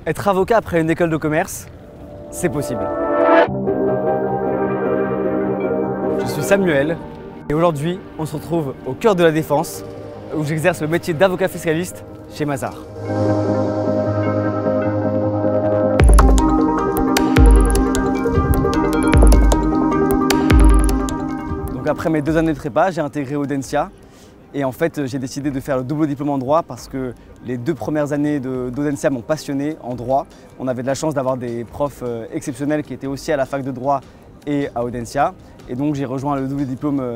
Être avocat après une école de commerce, c'est possible. Je suis Samuel et aujourd'hui, on se retrouve au cœur de la Défense où j'exerce le métier d'avocat fiscaliste chez Mazars. Donc après mes 2 années de prépa, j'ai intégré Audencia. Et en fait, j'ai décidé de faire le double diplôme en droit parce que les 2 premières années d'Audencia m'ont passionné en droit. On avait de la chance d'avoir des profs exceptionnels qui étaient aussi à la fac de droit et à Audencia. Et donc j'ai rejoint le double diplôme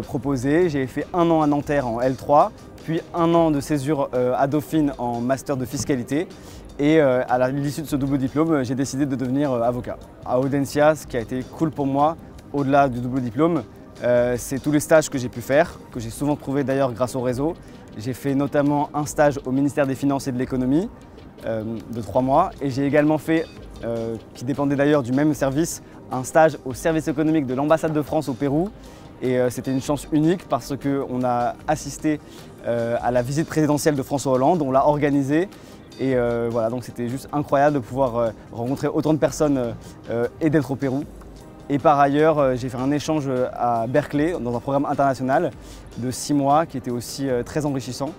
proposé. J'ai fait 1 an à Nanterre en L3, puis 1 an de césure à Dauphine en master de fiscalité. Et à l'issue de ce double diplôme, j'ai décidé de devenir avocat. À Audencia, ce qui a été cool pour moi, au-delà du double diplôme, c'est tous les stages que j'ai pu faire, que j'ai souvent trouvés d'ailleurs grâce au réseau. J'ai fait notamment un stage au ministère des Finances et de l'Économie de 3 mois et j'ai également fait, qui dépendait d'ailleurs du même service, un stage au service économique de l'ambassade de France au Pérou. Et c'était une chance unique parce qu'on a assisté à la visite présidentielle de François Hollande, on l'a organisée. Et voilà, donc c'était juste incroyable de pouvoir rencontrer autant de personnes et d'être au Pérou. Et par ailleurs, j'ai fait un échange à Berkeley dans un programme international de 6 mois qui était aussi très enrichissant.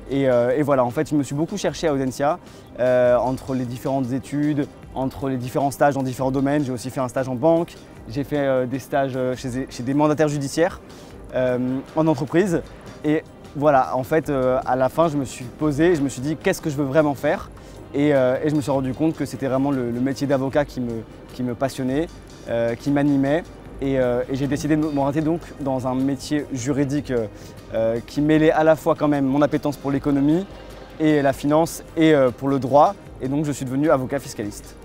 Et voilà, en fait, je me suis beaucoup cherché à Audencia entre les différentes études, entre les différents stages dans différents domaines. J'ai aussi fait un stage en banque, j'ai fait des stages chez des mandataires judiciaires, en entreprise. Et voilà, en fait, à la fin, je me suis posé, je me suis dit qu'est-ce que je veux vraiment faire. Et je me suis rendu compte que c'était vraiment le métier d'avocat qui me passionnait, qui m'animait. Et j'ai décidé de m'orienter donc dans un métier juridique qui mêlait à la fois quand même mon appétence pour l'économie et la finance et pour le droit. Et donc je suis devenu avocat fiscaliste.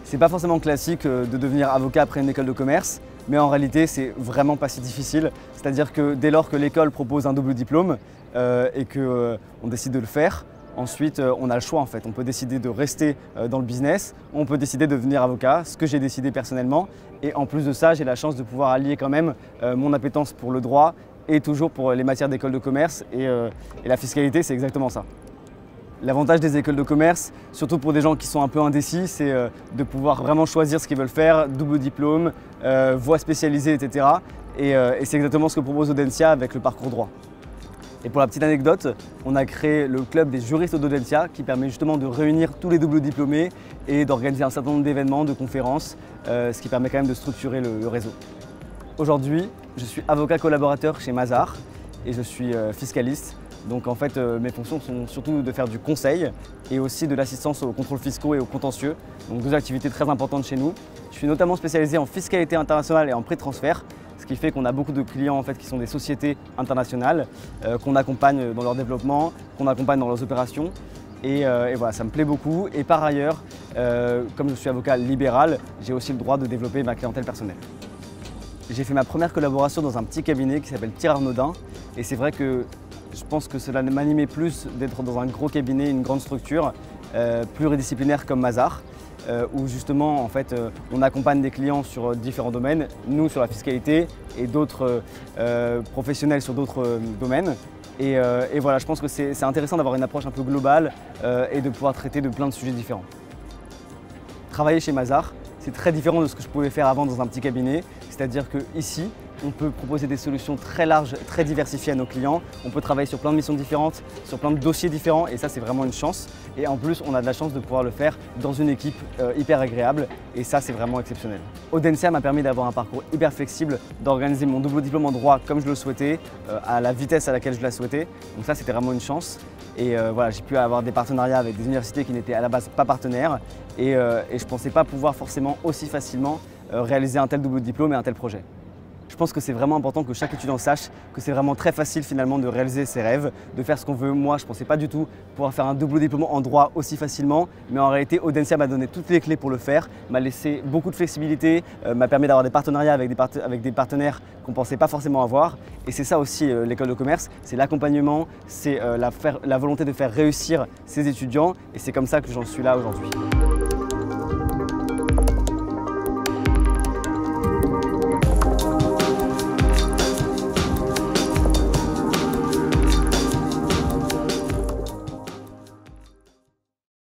C'est pas forcément classique de devenir avocat après une école de commerce, mais en réalité c'est vraiment pas si difficile. C'est-à-dire que dès lors que l'école propose un double diplôme et qu'on décide de le faire, ensuite, on a le choix en fait. On peut décider de rester dans le business, on peut décider de devenir avocat, ce que j'ai décidé personnellement. Et en plus de ça, j'ai la chance de pouvoir allier quand même mon appétence pour le droit et toujours pour les matières d'école de commerce. Et la fiscalité, c'est exactement ça. L'avantage des écoles de commerce, surtout pour des gens qui sont un peu indécis, c'est de pouvoir vraiment choisir ce qu'ils veulent faire, double diplôme, voie spécialisée, etc. Et c'est exactement ce que propose Audencia avec le parcours droit. Et pour la petite anecdote, on a créé le club des juristes d'Audencia qui permet justement de réunir tous les doubles diplômés et d'organiser un certain nombre d'événements, de conférences, ce qui permet quand même de structurer le réseau. Aujourd'hui, je suis avocat collaborateur chez Mazars et je suis fiscaliste. Donc en fait, mes fonctions sont surtout de faire du conseil et aussi de l'assistance aux contrôles fiscaux et aux contentieux. Donc 2 activités très importantes chez nous. Je suis notamment spécialisé en fiscalité internationale et en prêt-transfert. Ce qui fait qu'on a beaucoup de clients en fait, qui sont des sociétés internationales, qu'on accompagne dans leur développement, qu'on accompagne dans leurs opérations. Et voilà, ça me plaît beaucoup. Et par ailleurs, comme je suis avocat libéral, j'ai aussi le droit de développer ma clientèle personnelle. J'ai fait ma première collaboration dans un petit cabinet qui s'appelle Thierry Arnaudin. Et c'est vrai que je pense que cela m'animait plus d'être dans un gros cabinet, une grande structure, pluridisciplinaire comme Mazars. Où justement en fait, on accompagne des clients sur différents domaines, nous sur la fiscalité et d'autres professionnels sur d'autres domaines. Et voilà, je pense que c'est intéressant d'avoir une approche un peu globale et de pouvoir traiter de plein de sujets différents. Travailler chez Mazars, c'est très différent de ce que je pouvais faire avant dans un petit cabinet, c'est-à-dire qu'ici, on peut proposer des solutions très larges, très diversifiées à nos clients. On peut travailler sur plein de missions différentes, sur plein de dossiers différents et ça c'est vraiment une chance. Et en plus on a de la chance de pouvoir le faire dans une équipe hyper agréable et ça c'est vraiment exceptionnel. Audencia m'a permis d'avoir un parcours hyper flexible, d'organiser mon double diplôme en droit comme je le souhaitais, à la vitesse à laquelle je la souhaitais. Donc ça c'était vraiment une chance. Et voilà, j'ai pu avoir des partenariats avec des universités qui n'étaient à la base pas partenaires et je ne pensais pas pouvoir forcément aussi facilement réaliser un tel double diplôme et un tel projet. Je pense que c'est vraiment important que chaque étudiant sache que c'est vraiment très facile finalement de réaliser ses rêves, de faire ce qu'on veut. Moi, je ne pensais pas du tout pouvoir faire un double diplôme en droit aussi facilement, mais en réalité, Audencia m'a donné toutes les clés pour le faire, m'a laissé beaucoup de flexibilité, m'a permis d'avoir des partenariats avec des partenaires qu'on ne pensait pas forcément avoir. Et c'est ça aussi l'école de commerce, c'est l'accompagnement, c'est la volonté de faire réussir ses étudiants et c'est comme ça que j'en suis là aujourd'hui.